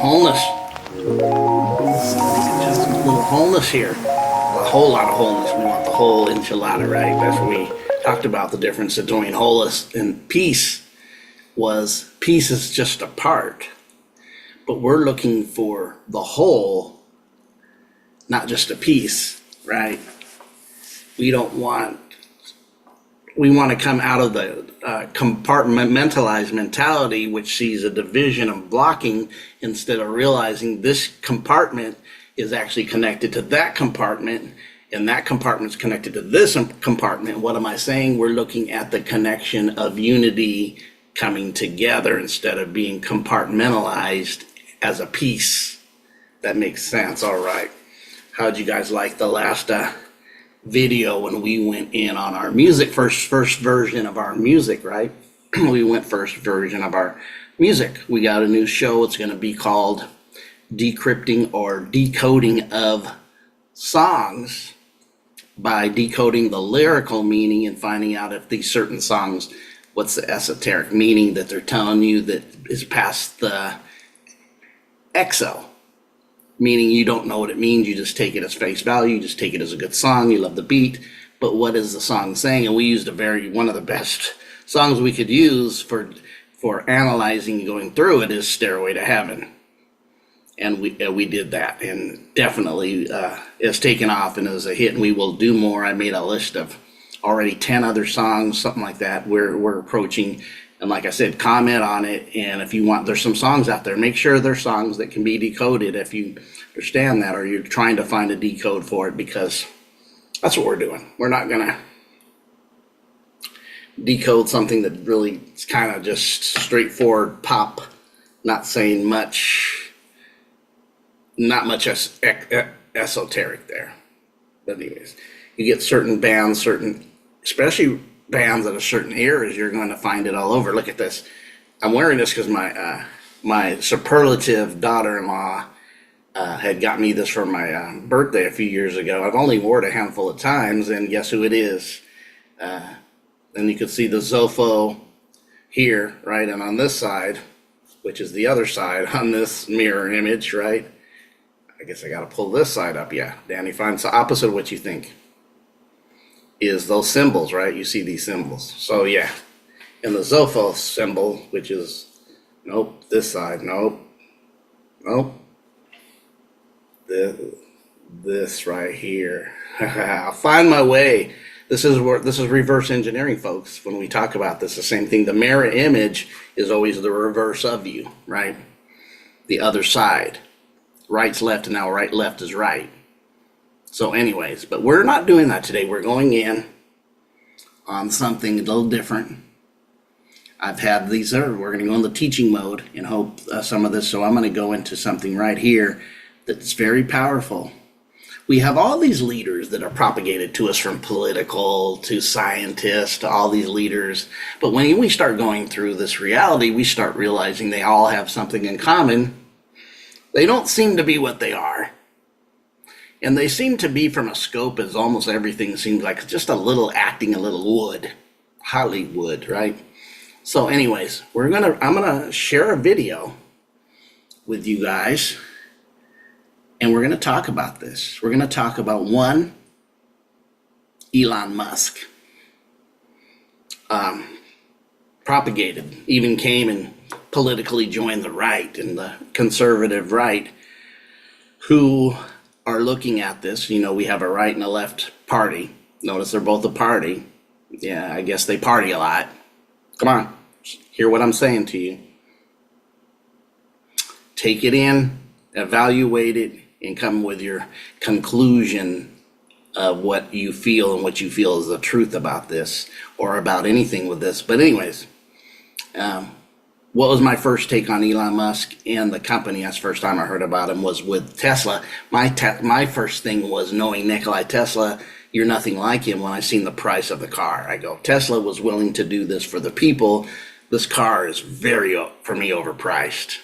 wholeness. Just a little wholeness here. A whole lot of wholeness. We want the whole enchilada, right? That's what we talked about, the difference between wholeness and peace. Was peace is just a part, but we're looking for the whole, not just a piece, right? We don't want, we want to come out of the compartmentalized mentality, which sees a division of blocking instead of realizing this compartment is actually connected to that compartment, and that compartment's connected to this compartment. What am I saying? We're looking at the connection of unity coming together instead of being compartmentalized as a piece. That makes sense. All right. How'd you guys like the last video when we went in on our music, first version of our music, right? We went first version of our music. We got a new show. It's going to be called Decrypting or Decoding of Songs, by decoding the lyrical meaning and finding out if these certain songs, what's the esoteric meaning that they're telling you that is past the exo, meaning you don't know what it means, you just take it as face value, you just take it as a good song, you love the beat, but what is the song saying? And we used one of the best songs we could use for analyzing and going through it is Stairway to Heaven. And we did that, and definitely it's taken off and is a hit, and we will do more. I made a list of already 10 other songs, something like that. We're approaching, and like I said, comment on it. And if you want, there's some songs out there. Make sure they're songs that can be decoded if you understand that, or you're trying to find a decode for it, because that's what we're doing. We're not gonna decode something that really is kind of just straightforward pop, not saying much. Not much esoteric there. But anyways, you get certain bands, especially bands at a certain eras, you're going to find it all over. Look at this. I'm wearing this because my superlative daughter-in-law had got me this for my birthday a few years ago. I've only worn it a handful of times, and guess who it is? And you can see the Zofo here, right? And on this side, which is the other side on this mirror image, right? I guess I got to pull this side up. Yeah, Danny finds the opposite of what you think is those symbols, right? You see these symbols. So yeah, and the Zofo symbol, which is, nope, this side, nope, this right here. I'll find my way. This is reverse engineering, folks. When we talk about this, the same thing. The mirror image is always the reverse of you, right? The other side. Right's left, and now right, left is right. So anyways, but we're not doing that today. We're going in on something a little different. I've had these, we're going to go in the teaching mode and hope some of this. So I'm going to go into something right here that's very powerful. We have all these leaders that are propagated to us, from political to scientists to all these leaders. But when we start going through this reality, we start realizing they all have something in common. They don't seem to be what they are. And they seem to be from a scope as almost everything seems like just a little acting, a little wood. Hollywood, right? So anyways, I'm gonna share a video with you guys, and we're gonna talk about this. We're gonna talk about one, Elon Musk. Propagated, even came and politically joined the right and the conservative right, who are looking at this. You know, we have a right and a left party. Notice they're both a party. Yeah, I guess they party a lot. Come on, hear what I'm saying to you. Take it in, evaluate it, and come with your conclusion of what you feel and what you feel is the truth about this, or about anything with this. But anyways, what was my first take on Elon Musk and the company? That's the first time I heard about him was with Tesla. My first thing was knowing Nikola Tesla. You're nothing like him. When I seen the price of the car, I go, Tesla was willing to do this for the people. This car is very, for me, overpriced.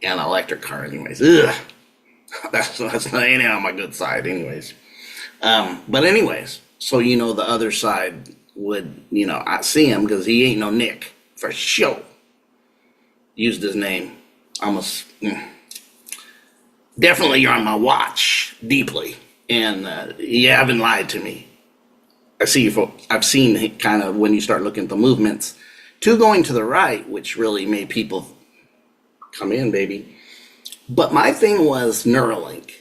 An electric car, anyways. Ugh. That's not any on my good side, anyways. But anyways, so you know the other side would, I see him because he ain't no Nick for sure. Used his name. almost definitely you're on my watch deeply, and you haven't lied to me. I see you. I've seen kind of when you start looking at the movements, two going to the right, which really made people come in, baby. But my thing was Neuralink.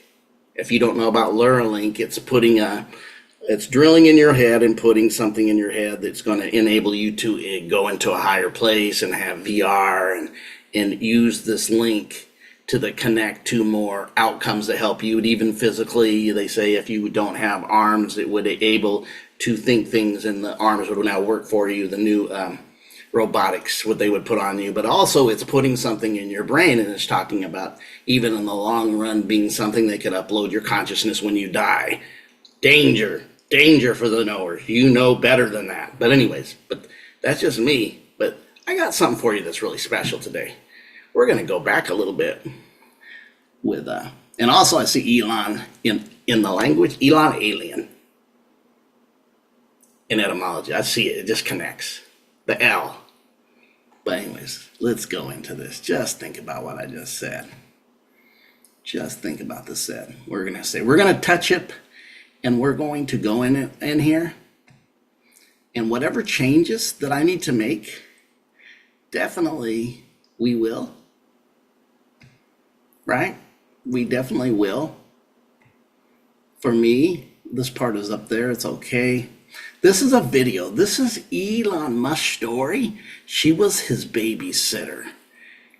If you don't know about Neuralink, it's drilling in your head and putting something in your head that's going to enable you to go into a higher place and have VR and use this link to connect to more outcomes that help you. And even physically, they say if you don't have arms, it would able to think things, and the arms would now work for you. The new robotics, what they would put on you. But also, it's putting something in your brain, and it's talking about even in the long run being something that could upload your consciousness when you die. Danger for the knowers. You know better than that. But anyways, but that's just me. But I got something for you that's really special today. We're going to go back a little bit with, and also I see Elon in the language, Elon alien. In etymology, I see it just connects. The L. But anyways, let's go into this. Just think about what I just said. Just think about the said. We're going to touch it, and we're going to go in here, and whatever changes that I need to make, definitely we will. Right? We definitely will. For me, this part is up there. It's okay. This is a video. This is Elon Musk's story. She was his babysitter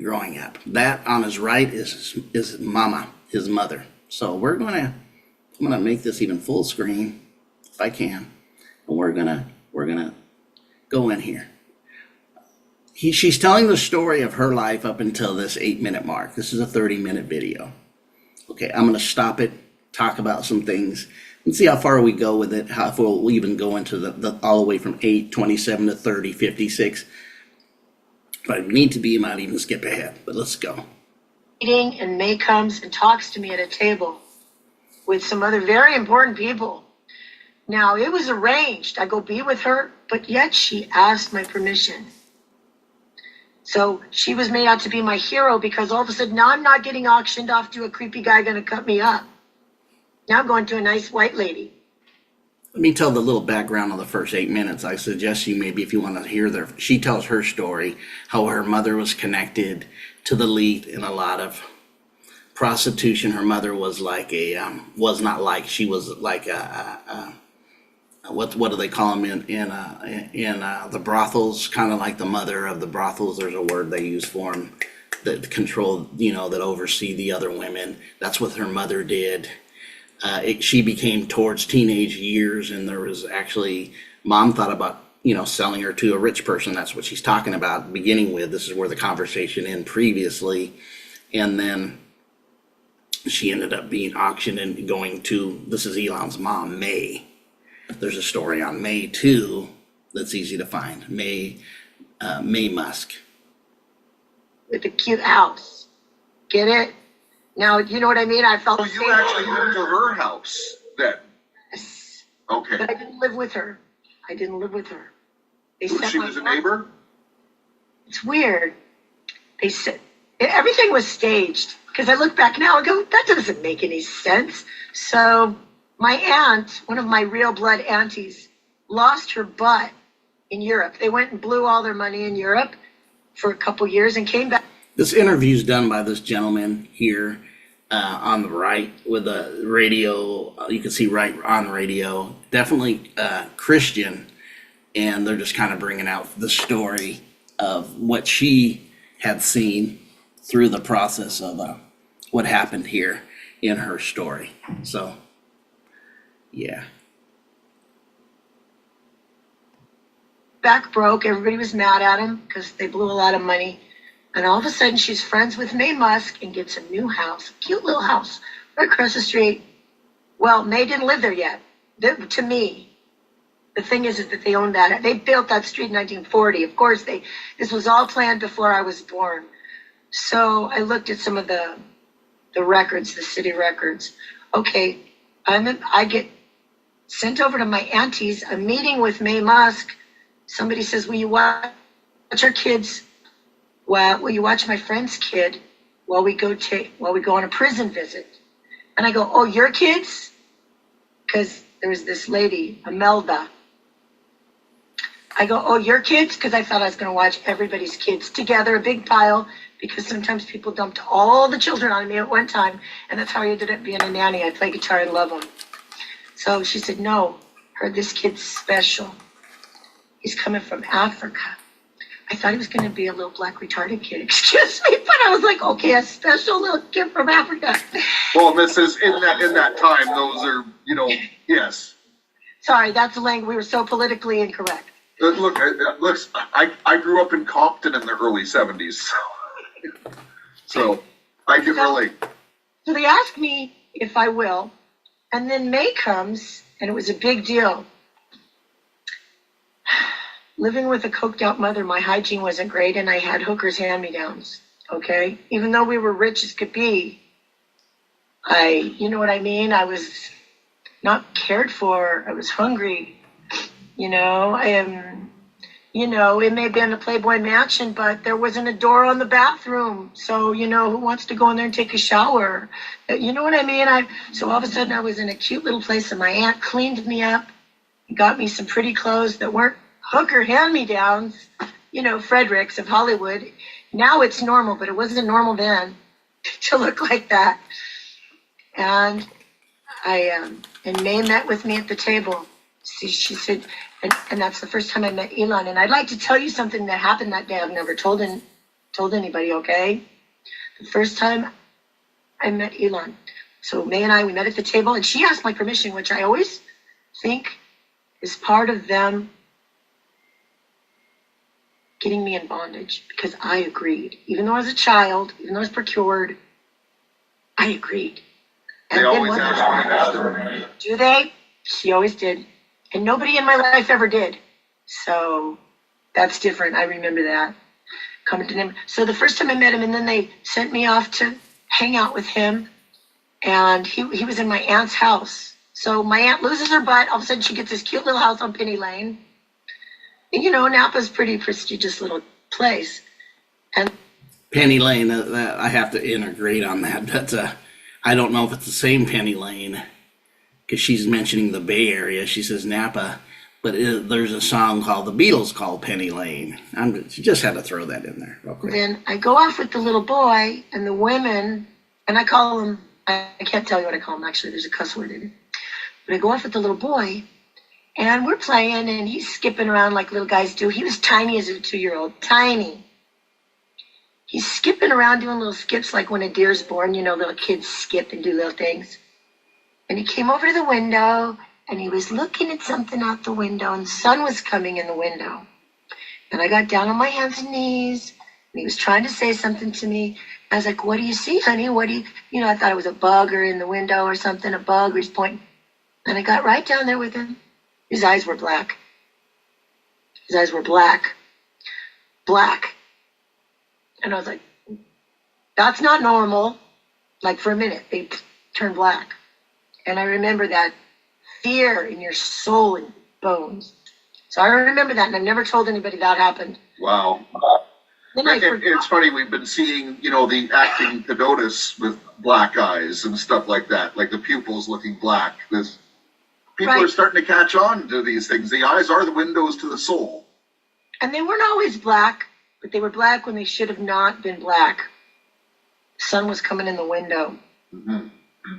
growing up. That on his right is Mama, his mother. So I'm gonna make this even full screen if I can, and we're gonna go in here. She's telling the story of her life up until this 8-minute mark. This is a 30-minute video. Okay, I'm gonna stop it, talk about some things, and see how far we go with it. How if we'll even go into the all the way from 8:27 to 30:56. If I need to be, I might even skip ahead. But let's go. Meeting, and May comes and talks to me at a table with some other very important people. Now, it was arranged. I go be with her, but yet she asked my permission. So she was made out to be my hero because all of a sudden now I'm not getting auctioned off to a creepy guy going to cut me up. Now I'm going to a nice white lady. Let me tell the little background on the first 8 minutes. I suggest you maybe if you want to hear she tells her story, how her mother was connected to the elite in a lot of prostitution. Her mother was like she was like what do they call them in the brothels? Kind of like the mother of the brothels. There's a word they use for them that control, that oversee the other women. That's what her mother did. She became towards teenage years, and there was actually mom thought about selling her to a rich person. That's what she's talking about beginning with. This is where the conversation ended previously, and then she ended up being auctioned and going to, this is Elon's mom, May. There's a story on May too that's easy to find. May Musk. With a cute house. Get it? Now, you know what I mean? I felt. So you actually went to her house then? Yes. Okay. But I didn't live with her. They sent She was a neighbor? It's weird. They said everything was staged. Because I look back now and go, that doesn't make any sense. So my aunt, one of my real blood aunties, lost her butt in Europe. They went and blew all their money in Europe for a couple years and came back. This interview is done by this gentleman here on the right with a radio. You can see right on radio. Definitely Christian. And they're just kind of bringing out the story of what she had seen through the process of what happened here in her story. So, yeah. Back broke. Everybody was mad at him because they blew a lot of money. And all of a sudden, she's friends with May Musk and gets a new house, a cute little house right across the street. Well, May didn't live there yet. To me, the thing is that they owned that. They built that street in 1940. Of course, this was all planned before I was born. So I looked at some of the records, the city records. Okay, I get sent over to my auntie's, a meeting with May Musk. Somebody says, will you watch our kids? Well, will you watch my friend's kid while we go on a prison visit. And I go, oh, your kids? Because there was this lady, Imelda. I go, oh, your kids? Because I thought I was going to watch everybody's kids together, a big pile, because sometimes people dumped all the children on me at one time, and that's how I ended up being a nanny. I play guitar and love them. So she said, no, this kid's special. He's coming from Africa. I thought he was going to be a little black retarded kid, excuse me, but I was like, okay, a special little kid from Africa. Well, Mrs., in that time, those are, yes. Sorry, that's the language. We were so politically incorrect. Look, I grew up in Compton in the early 70s, so I can relate. So they asked me if I will, and then May comes, and it was a big deal. Living with a coked out mother, my hygiene wasn't great, and I had hookers hand-me-downs, okay? Even though we were rich as could be, you know what I mean? I was not cared for. I was hungry. It may have been a Playboy mansion, but there wasn't a door on the bathroom. So, who wants to go in there and take a shower? You know what I mean? So all of a sudden I was in a cute little place, and my aunt cleaned me up, got me some pretty clothes that weren't hooker hand-me-downs, Fredericks of Hollywood. Now it's normal, but it wasn't normal then to look like that. And and May met with me at the table. She said, and that's the first time I met Elon. And I'd like to tell you something that happened that day I've never told anybody, okay? The first time I met Elon. So May and we met at the table, and she asked my permission, which I always think is part of them getting me in bondage, because I agreed. Even though I was a child, even though I was procured, I agreed. And they always ask me. Do they? She always did. And nobody in my life ever did. So that's different. I remember that. Coming to them. So the first time I met him, and then they sent me off to hang out with him. And he was in my aunt's house. So my aunt loses her butt. All of a sudden she gets this cute little house on Penny Lane. And, Napa's a pretty prestigious little place. And Penny Lane, I have to integrate on that. That's I don't know if it's the same Penny Lane, because she's mentioning the Bay Area. She says Napa, but there's a song called the Beatles called Penny Lane. She just had to throw that in there real quick. Then I go off with the little boy and the women, and I call them, I can't tell you what I call them, actually, there's a cuss word in it. But I go off with the little boy, and we're playing, and he's skipping around like little guys do. He was tiny as a 2-year-old, tiny. He's skipping around doing little skips like when a deer's born, little kids skip and do little things. And he came over to the window, and he was looking at something out the window, and the sun was coming in the window. And I got down on my hands and knees, and he was trying to say something to me. I was like, what do you see, honey? What do you, I thought it was a bug or in the window or something, a bug, or he's pointing. And I got right down there with him. His eyes were black. His eyes were black. Black. And I was like, that's not normal. Like for a minute, they turned black. And I remember that fear in your soul and bones. So I remember that, and I've never told anybody that happened. Wow. Then It's funny, we've been seeing, the acting pedotus with black eyes and stuff like that, like the pupils looking black. People Right. are starting to catch on to these things. The eyes are the windows to the soul. And they weren't always black, but they were black when they should have not been black. The sun was coming in the window. Mm-hmm.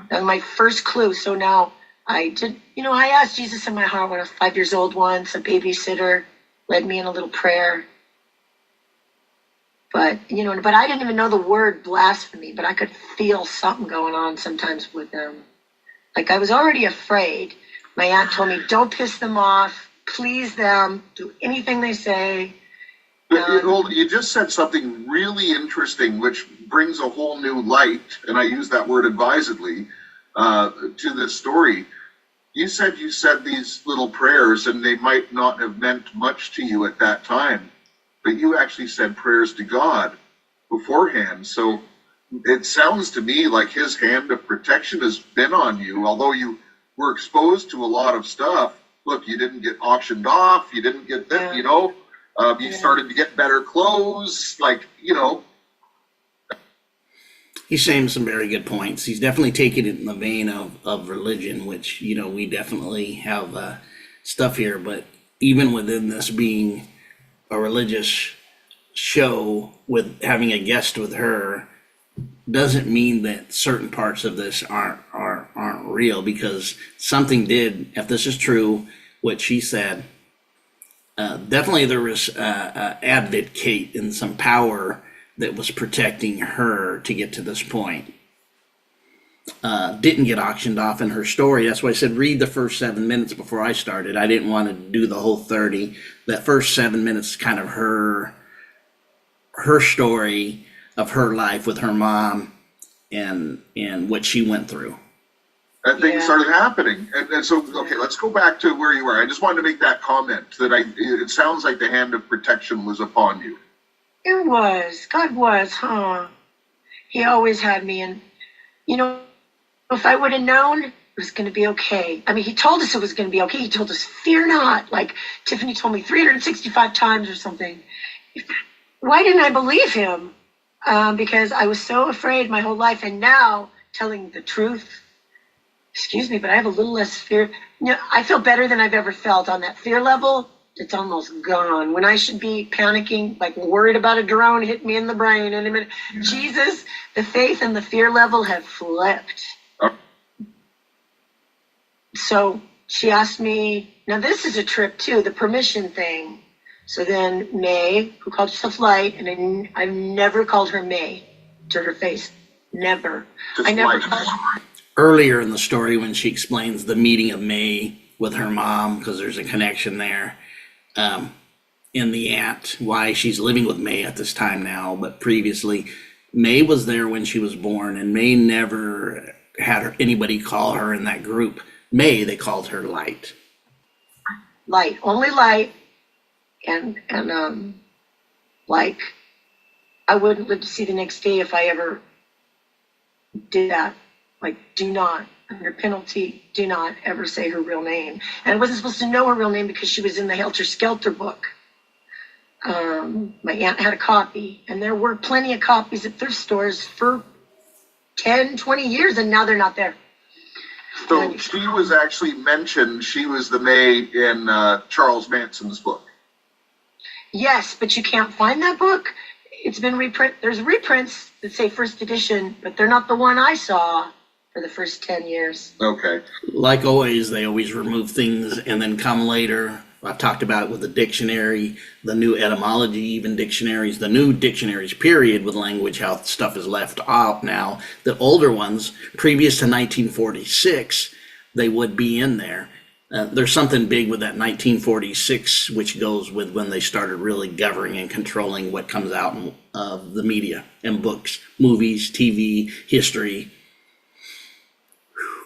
That was my first clue. So now I did, I asked Jesus in my heart when I was 5 years old once. A babysitter led me in a little prayer. But, but I didn't even know the word blasphemy, but I could feel something going on sometimes with them. Like I was already afraid. My aunt told me, don't piss them off, please them, do anything they say. You just said something really interesting, which brings a whole new light, and I use that word advisedly, to this story. You said these little prayers, and they might not have meant much to you at that time, but you actually said prayers to God beforehand. So it sounds to me like his hand of protection has been on you, although you were exposed to a lot of stuff. Look, you didn't get auctioned off, you didn't get that, you started to get better clothes, He's saying some very good points. He's definitely taking it in the vein of religion, which, we definitely have stuff here. But even within this being a religious show with having a guest with her, doesn't mean that certain parts of this aren't real, because something did, if this is true, what she said, definitely there was advocate and some power that was protecting her to get to this point. Didn't get auctioned off in her story. That's why I said read the first 7 minutes before I started. I didn't want to do the whole 30. That first 7 minutes is kind of her story of her life with her mom and what she went through. And things Yeah. started happening. And so, okay, let's go back to where you were. I just wanted to make that comment that it sounds like the hand of protection was upon you. It was. God was, huh? He always had me. And, if I would have known it was going to be okay. I mean, he told us it was going to be okay. He told us, fear not. Like Tiffany told me 365 times or something. Why didn't I believe him? Because I was so afraid my whole life. And now, telling the truth, excuse me, but I have a little less fear. I feel better than I've ever felt on that fear level. It's almost gone. When I should be panicking, like worried about a drone hitting me in the brain in a minute. Jesus, the faith and the fear level have flipped. So she asked me, now this is a trip too, the permission thing. So then May, who called herself Light, and I've never called her May to her face. Never. Just I never Light. called her. Earlier in the story, when she explains the meeting of May with her mom, because there's a connection there, in the aunt, why she's living with May at this time now, but previously, May was there when she was born, and May never had anybody call her in that group May. They called her Light. Light, only Light. And like, I wouldn't live to see the next day if I ever did that. Like, do not, under penalty, do not ever say her real name. And I wasn't supposed to know her real name because she was in the Helter Skelter book. My aunt had a copy, and there were plenty of copies at thrift stores for 10, 20 years, and now they're not there. So she was actually mentioned, she was the May in Charles Manson's book. Yes, but you can't find that book. It's been reprint. There's reprints that say first edition, but they're not the one I saw for the first 10 years. Okay. Like always, they always remove things and then come later. I've talked about it with the dictionary, the new etymology, even dictionaries, the new dictionaries, period, with language, how stuff is left out now. The older ones, previous to 1946, they would be in there. There's something big with that 1946, which goes with when they started really governing and controlling what comes out of the media and books, movies, TV, history.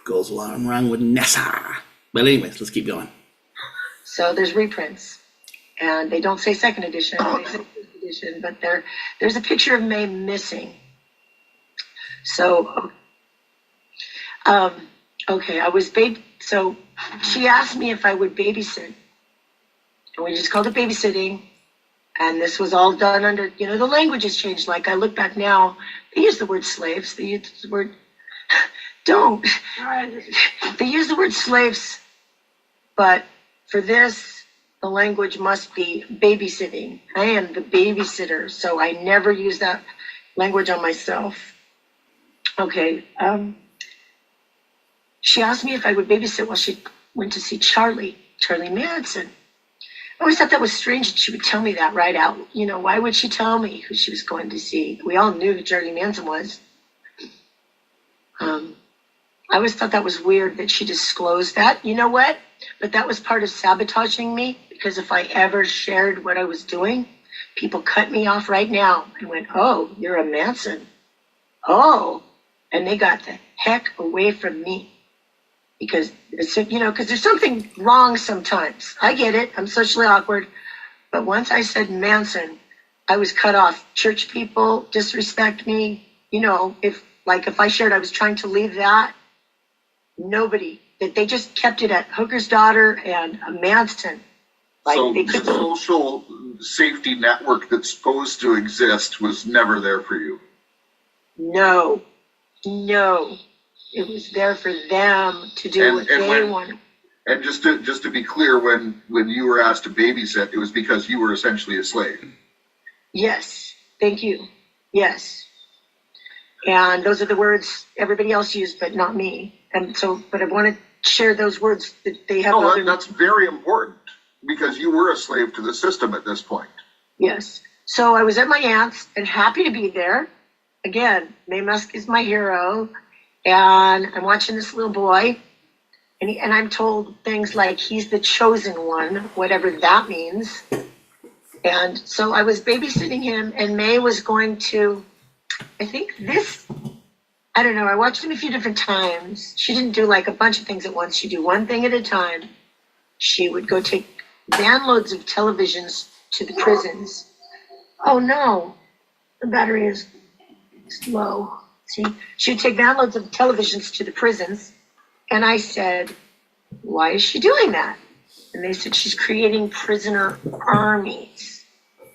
Goes along wrong with NASA. But anyways, let's keep going. So there's reprints, and they don't say second edition, they say first edition, but there's a picture of May missing. So, okay, so she asked me if I would babysit, and we just called it babysitting, and this was all done under, the language has changed. Like, I look back now, they use the word slaves, they use the word, don't, they use the word slaves, but for this, the language must be babysitting. I am the babysitter, so I never use that language on myself. Okay, she asked me if I would babysit while she went to see Charlie Manson. I always thought that was strange that she would tell me that right out. Why would she tell me who she was going to see? We all knew who Charlie Manson was. I always thought that was weird that she disclosed that. You know what? But that was part of sabotaging me, because if I ever shared what I was doing, people cut me off right now and went, oh, you're a Manson. Oh, and they got the heck away from me. Because, because there's something wrong sometimes. I get it. I'm socially awkward. But once I said Manson, I was cut off. Church people disrespect me. If I shared I was trying to leave that, nobody. They just kept it at Hooker's daughter and a Manson. So the social safety network that's supposed to exist was never there for you. No, No, it was there for them to do what they wanted. And just to be clear, when you were asked to babysit, it was because you were essentially a slave. Yes, thank you. Yes. And those are the words everybody else used, but not me. And so, but I want to share those words that they have. No, that's very important because you were a slave to the system at this point. Yes. So I was at my aunt's and happy to be there. Again, May Musk is my hero. And I'm watching this little boy. And I'm told things like he's the chosen one, whatever that means. And so I was babysitting him, and May was going to, I think I don't know, I watched him a few different times. She didn't do like a bunch of things at once. She'd do one thing at a time. She would go take van loads of televisions to the prisons. Oh no, the battery is low. See, she would take van loads of televisions to the prisons. And I said, why is she doing that? And they said, she's creating prisoner armies,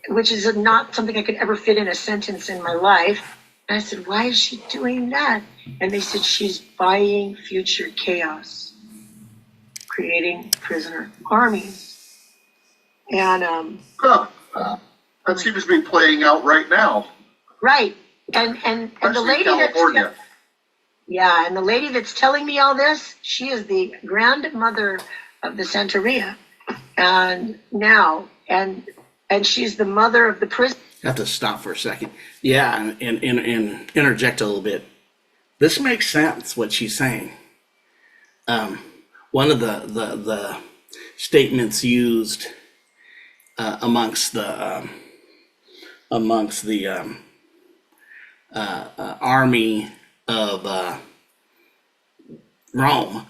which is not something I could ever fit in a sentence in my life. And I said, why is she doing that? And they said, she's buying future chaos, creating prisoner armies. And that seems to be playing out right now. Right. And the lady California. And the lady that's telling me all this, she is the grandmother of the Santeria. And she's the mother of the prison. I have to stop for a second. Yeah, and interject a little bit. This makes sense, what she's saying. One of the statements used amongst the army of Rome,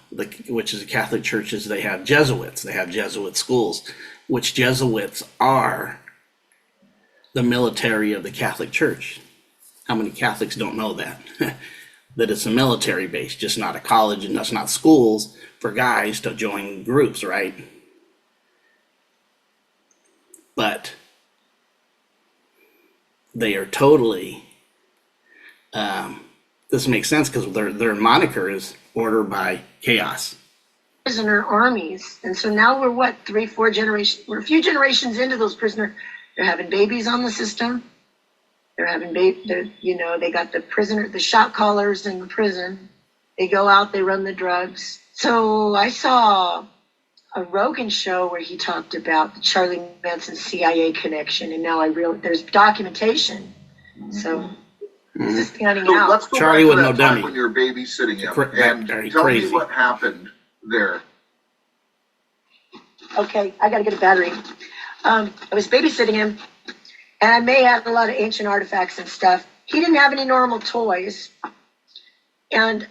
which is a Catholic churches, they have Jesuits. They have Jesuit schools, which Jesuits are the military of the Catholic Church. How many Catholics don't know that? That it's a military base, just not a college, and that's not schools for guys to join groups, right? But they are totally, this makes sense because their moniker is Order by Chaos. Prisoner armies. And so now we're what, 3-4 generations, we're a few generations into those prisoner. They're having babies on the system. They're having they got the shot callers in the prison. They go out, they run the drugs. So I saw a Rogan show where he talked about the Charlie Manson CIA connection, and now I realize there's documentation. So this is panning out. Let's go Charlie back to with that no time dummy. when you were babysitting him, and Very tell crazy. me what happened there. Okay, I gotta get a battery. I was babysitting him, and I may have a lot of ancient artifacts and stuff. He didn't have any normal toys, and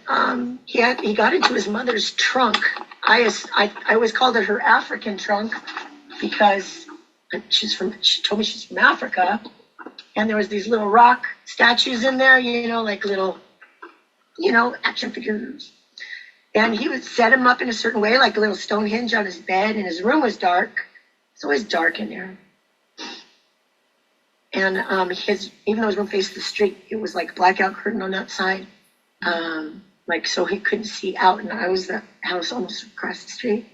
he got into his mother's trunk. I always called it her African trunk because she told me she's from Africa, and there was these little rock statues in there, like little, action figures. And he would set him up in a certain way, like a little Stonehenge on his bed, and his room was dark. It's always dark in there. And even though his room faced the street, it was like blackout curtain on that side. So he couldn't see out, and I was the house almost across the street.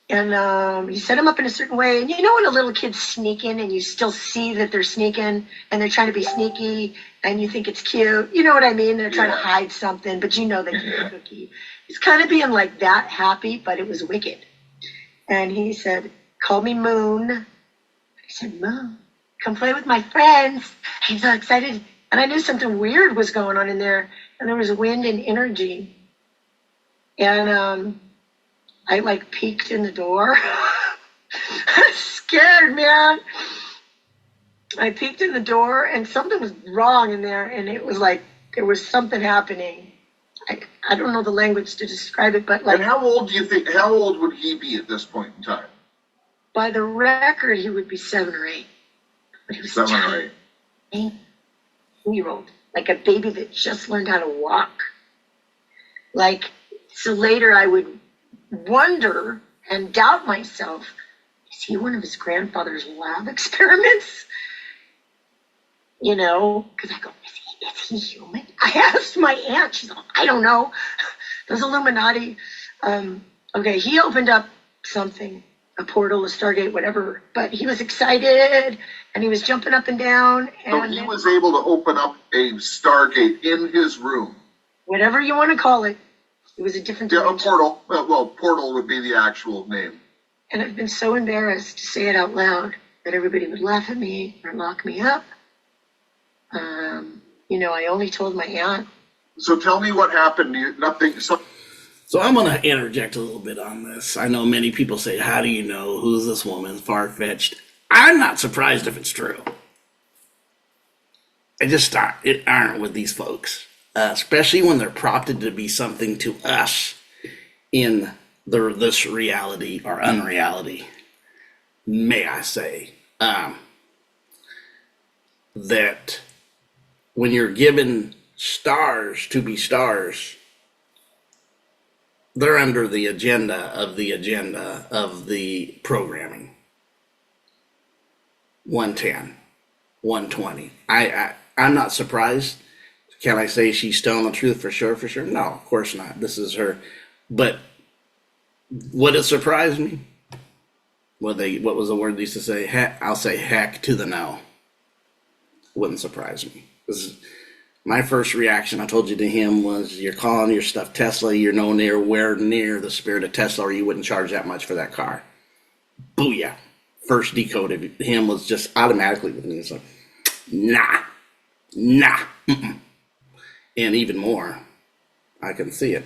And he set him up in a certain way. And when a little kid's sneaking and you still see that they're sneaking and they're trying to be sneaky and you think it's cute. You know what I mean? They're trying to hide something, but they keep a cookie. He's kind of being like that happy, but it was wicked. And he said, call me Moon. I said, Moon, come play with my friends. He's so excited. And I knew something weird was going on in there. And there was wind and energy. And I peeked in the door. I was scared, man. I peeked in the door and something was wrong in there. And it was like there was something happening. I don't know the language to describe it, but And how old would he be at this point in time? By the record, he would be 7 or 8. But he was 7 or 8. 8-year-old, like a baby that just learned how to walk. So later I would wonder and doubt myself, is he one of his grandfather's lab experiments? Because I go, is he human? I asked my aunt. She's like, I don't know. Those Illuminati. Okay, he opened up something, a portal, a Stargate, whatever. But he was excited and he was jumping up and down. So And he was able to open up a Stargate in his room. whatever you want to call it, it was a different Yeah, a dimension. portal. Well, portal would be the actual name. And I've been so embarrassed to say it out loud that everybody would laugh at me or lock me up. I only told my aunt. So tell me what happened. Nothing. So I'm going to interject a little bit on this. I know many people say, how do you know? Who's this woman? Far-fetched. I'm not surprised if it's true. I just aren't with these folks, especially when they're prompted to be something to us in this reality or unreality. May I say that when you're given stars to be stars, they're under the agenda of the programming. 110, 120. I'm not surprised. Can I say she's telling the truth for sure? For sure? No, of course not. This is her. But would it surprise me? What was the word they used to say? I'll say heck to the no. Wouldn't surprise me. My first reaction, I told you to him, was you're calling your stuff Tesla. You're nowhere near the spirit of Tesla, or you wouldn't charge that much for that car. Booyah. First decode of him was just automatically with me. It's like, nah. Mm-mm. And even more, I can see it.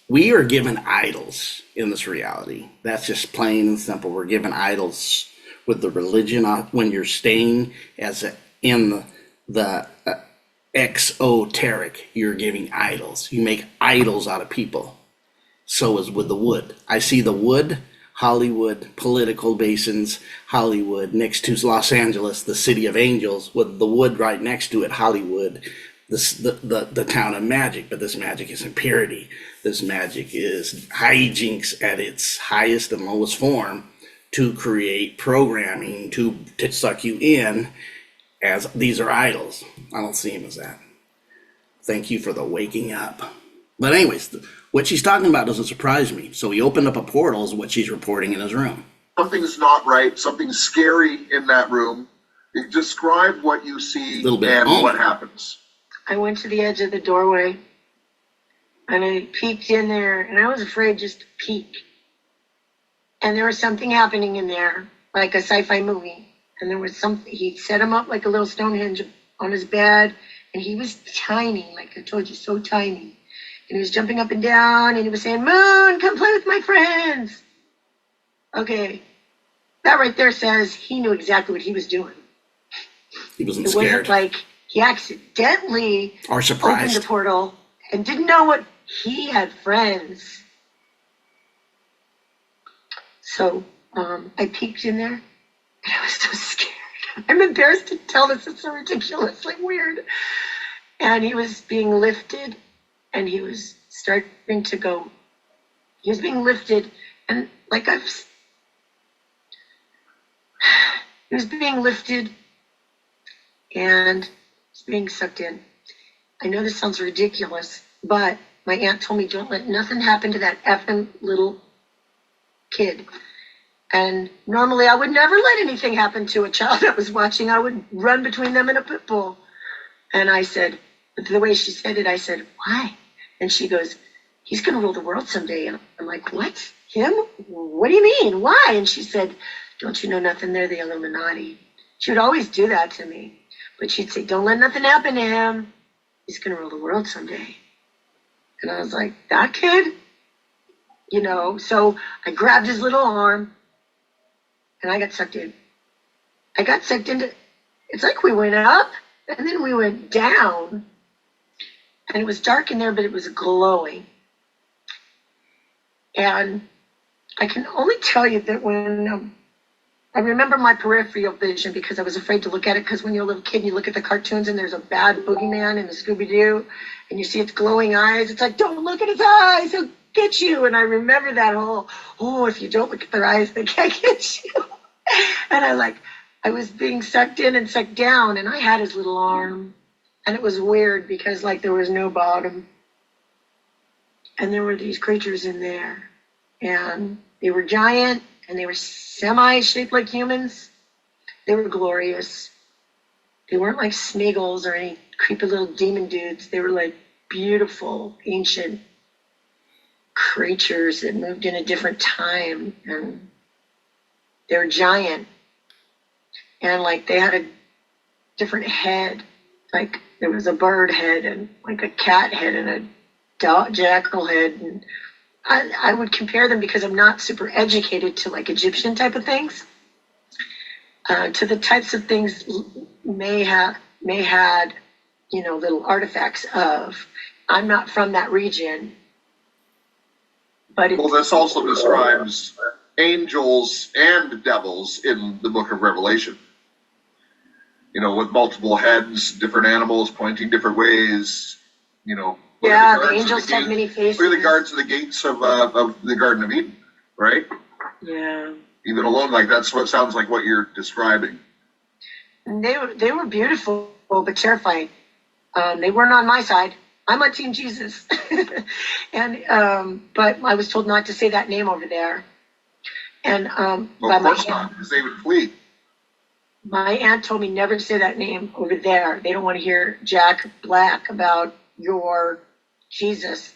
We are given idols in this reality. That's just plain and simple. We're given idols with the religion when you're staying in the exoteric. You're giving idols. You make idols out of people. So is with the wood. I see the wood, Hollywood, political basins, Hollywood, next to Los Angeles, the city of angels, with the wood right next to it, Hollywood, the town of magic. But this magic isn't purity. This magic is hijinks at its highest and lowest form to create programming to suck you in, as these are idols. I don't see him as that. Thank you for the waking up. But anyways, what she's talking about doesn't surprise me. So he opened up a portal is what she's reporting in his room. Something's not right. Something's scary in that room. Describe what you see and what happens. I went to the edge of the doorway and I peeked in there, and I was afraid just to peek. And there was something happening in there, like a sci-fi movie. And there was something, he set him up like a little Stonehenge on his bed, and he was tiny, like I told you, so tiny. And he was jumping up and down, and he was saying, Moon, come play with my friends. Okay, that right there says he knew exactly what he was doing. He wasn't scared. It wasn't like he accidentally or surprised opened the portal and didn't know what he had friends. So I peeked in there, and I was so scared. I'm embarrassed to tell this. It's so ridiculously weird. And he was being lifted, and he was starting to go. He was being lifted, and he was being lifted, and he's being sucked in. I know this sounds ridiculous, but my aunt told me, don't let nothing happen to that effing little kid. And normally I would never let anything happen to a child that was watching. I would run between them and a pit bull. And I said, the way she said it, I said, why? And she goes, he's going to rule the world someday. And I'm like, what? Him? What do you mean? Why? And she said, don't you know nothing? They're the Illuminati. She would always do that to me. But she'd say, don't let nothing happen to him. He's going to rule the world someday. And I was like, that kid? So I grabbed his little arm, and I got sucked in. I got sucked into, it's like we went up, and then we went down, and it was dark in there, but it was glowing. And I can only tell you that when, I remember my peripheral vision because I was afraid to look at it, because when you're a little kid and you look at the cartoons and there's a bad boogeyman in the Scooby-Doo, and you see its glowing eyes, it's like, don't look at his eyes, he'll get you. And I remember that whole, if you don't look at their eyes, they can't get you. And I was being sucked in and sucked down, and I had his little arm, And it was weird because like there was no bottom. And there were these creatures in there. And they were giant and they were semi-shaped like humans. They were glorious. They weren't like Smeagol's or any creepy little demon dudes. They were like beautiful, ancient creatures that moved in a different time. And they were giant. And like they had a different head. Like there was a bird head and like a cat head and a jackal head. And I would compare them because I'm not super educated to like Egyptian type of things. To the types of things May had, little artifacts of. I'm not from that region, but Well, this also describes angels and devils in the book of Revelation. With multiple heads, different animals pointing different ways. Yeah, the angels have many faces. Look at the guards of the gates of the Garden of Eden, right? Yeah. Even alone, like that's what sounds like what you're describing. And they were beautiful, but terrifying. They weren't on my side. I'm on Team Jesus. But I was told not to say that name over there. And Well, of course not, because they would flee. My aunt told me never to say that name over there. They don't want to hear Jack Black about your Jesus.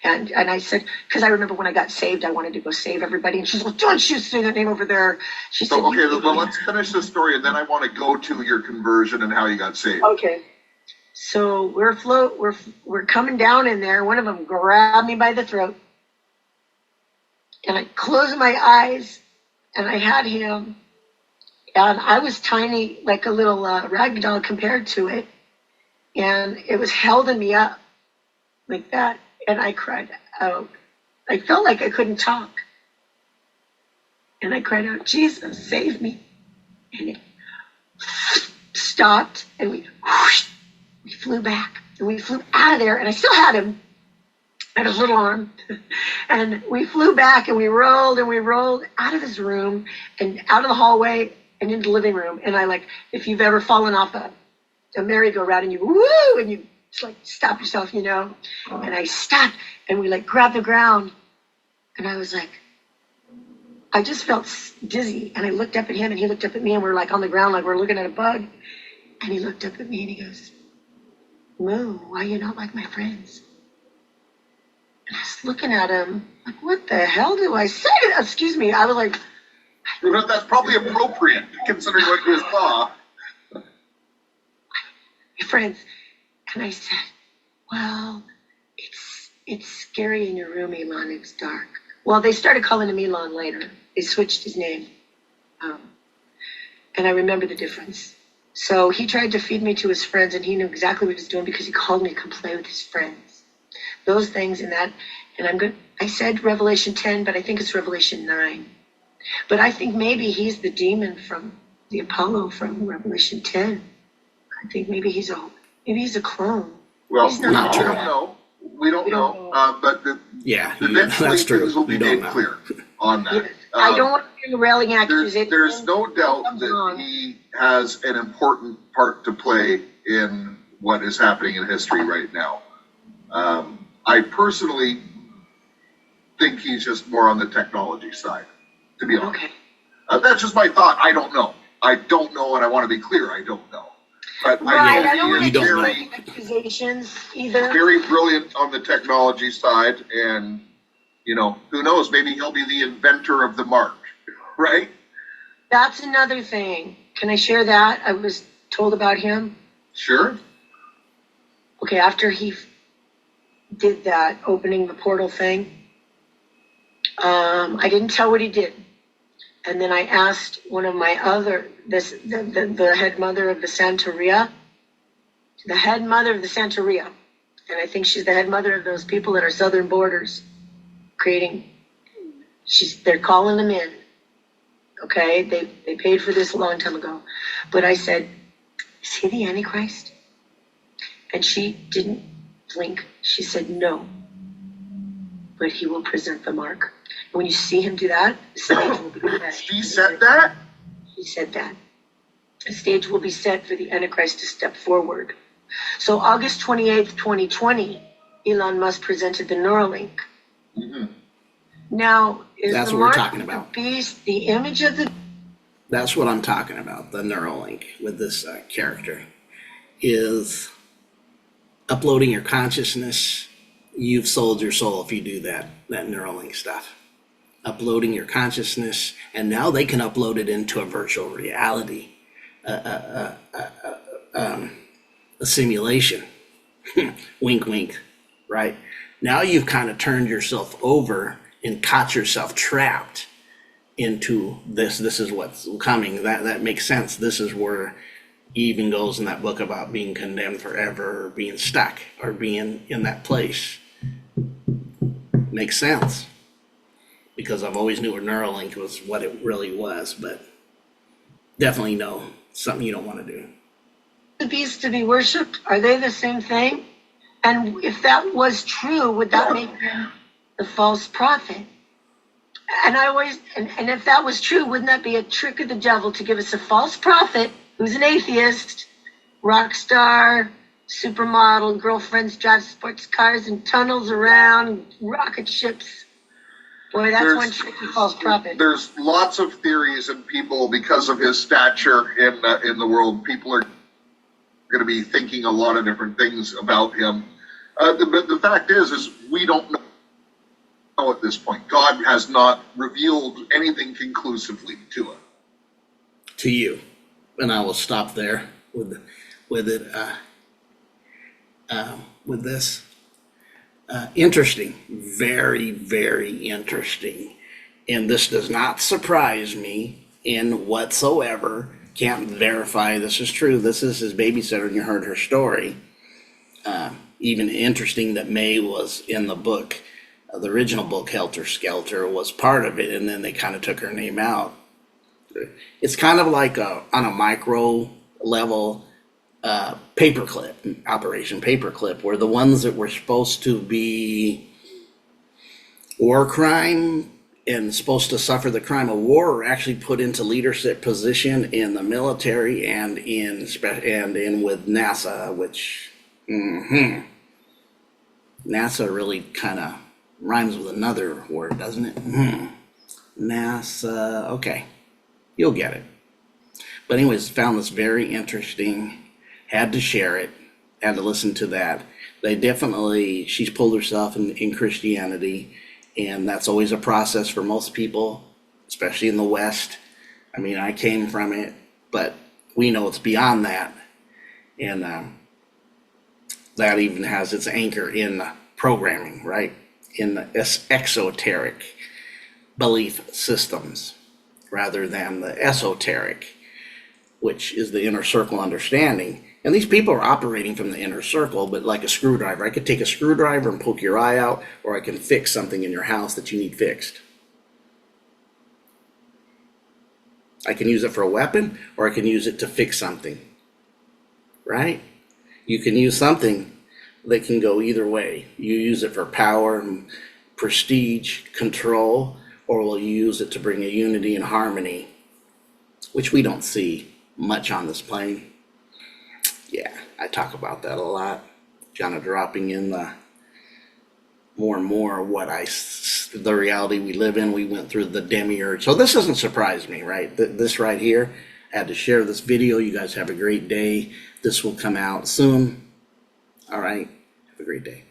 And I said, because I remember when I got saved, I wanted to go save everybody. And she's like, don't you say that name over there. She said, okay, well, let's finish the story, and then I want to go to your conversion and how you got saved. Okay. So we're coming down in there. One of them grabbed me by the throat. And I closed my eyes, and I had him. And I was tiny, like a little rag doll compared to it. And it was holding me up like that. And I cried out. I felt like I couldn't talk. And I cried out, Jesus, save me. And it stopped, and we flew back. And we flew out of there, and I still had him at his little arm. And we flew back, and we rolled out of his room and out of the hallway and into the living room. And if you've ever fallen off a merry-go-round and you woo, and you just like stop yourself, And I stopped, and we grabbed the ground, and I was like, I just felt dizzy, and I looked up at him, and he looked up at me, and we're on the ground, like we're looking at a bug, and he looked up at me, and he goes, Moo, why are you not like my friends? And I was looking at him, like, what the hell do I say? Excuse me. I was like, that's probably appropriate, considering what you saw. My friends. And I said, well, it's scary in your room, Elon. It's dark. Well, they started calling him Elon later. They switched his name. And I remember the difference. So he tried to feed me to his friends, and he knew exactly what he was doing because he called me to come play with his friends. Those things and that. And I said Revelation 10, but I think it's Revelation 9. But I think maybe he's the demon from the Apollo from Revelation 10. I think maybe he's a clone. Well, He's we not don't know. We don't know. But eventually that's true. things will be made clear on that. Yeah. I don't want to hear the railing accusation. There's no doubt that he has an important part to play in what is happening in history right now. I personally think he's just more on the technology side, to be honest. Okay. That's just my thought. I don't know. And I want to be clear, I don't know. But Right, I I don't know want he to is hear very, any accusations either. very brilliant on the technology side, and who knows? Maybe he'll be the inventor of the mark, right? That's another thing. Can I share that? I was told about him. Sure. Okay, after he did that, opening the portal thing, I didn't tell what he did. And then I asked one of my the head mother of the Santeria, and I think she's the head mother of those people at our southern borders, they're calling them in. Okay, they paid for this a long time ago. But I said, is he the Antichrist? And she didn't blink. She said, no, but he will present the mark. And when you see him do that, the slaves will be dead. She said that? She said that. The stage will be set for the Antichrist to step forward. So August 28th, 2020, Elon Musk presented the Neuralink. Mm-hmm. Now, is That's the what we're mark talking of the about. beast the image of the... That's what I'm talking about. The Neuralink with this character is uploading your consciousness. You've sold your soul if you do that Neuralink stuff. Uploading your consciousness, and now they can upload it into a virtual reality, a simulation. Wink, wink, right? Now you've kind of turned yourself over and caught yourself trapped into this. This is what's coming. That makes sense. This is where he even goes in that book about being condemned forever, or being stuck, or being in that place. Makes sense. Because I've always knew a Neuralink was what it really was, but definitely no, something you don't want to do. The beast to be worshipped, are they the same thing? And if that was true, would that make them the false prophet? And if that was true, wouldn't that be a trick of the devil to give us a false prophet who's an atheist, rock star, supermodel, girlfriends drive sports cars and tunnels around rocket ships? Boy, that's one tricky false prophet. There's lots of theories, and people, because of his stature in the world, people are going to be thinking a lot of different things about him. But the fact is we don't know at this point. God has not revealed anything conclusively to us. To you, and I will stop there with it. With this, interesting, very, very interesting, and this does not surprise me in whatsoever. Can't verify this is true. This is his babysitter, and you heard her story. Even interesting that May was in the book. The original book, Helter Skelter, was part of it, and then they kind of took her name out. It's kind of like on a micro level, Operation Paperclip, where the ones that were supposed to be war crime and supposed to suffer the crime of war are actually put into leadership position in the military and in with NASA, which NASA really kind of rhymes with another word, doesn't it? NASA. Okay, you'll get it. But anyways, found this very interesting. Had to share it. Had to listen to that. She's pulled herself in Christianity, and that's always a process for most people, especially in the West. I mean, I came from it, but we know it's beyond that. And that even has its anchor in programming, right? In the exoteric belief systems rather than the esoteric, which is the inner circle understanding. And these people are operating from the inner circle, but like a screwdriver. I could take a screwdriver and poke your eye out, or I can fix something in your house that you need fixed. I can use it for a weapon, or I can use it to fix something, right? You can use something that can go either way. You use it for power and prestige, control, or will you use it to bring a unity and harmony, which we don't see much on this plane. Yeah, I talk about that a lot. Kind of dropping in the more and more the reality we live in. We went through the demiurge. So this doesn't surprise me, right? This right here, I had to share this video. You guys have a great day. This will come out soon. All right, have a great day.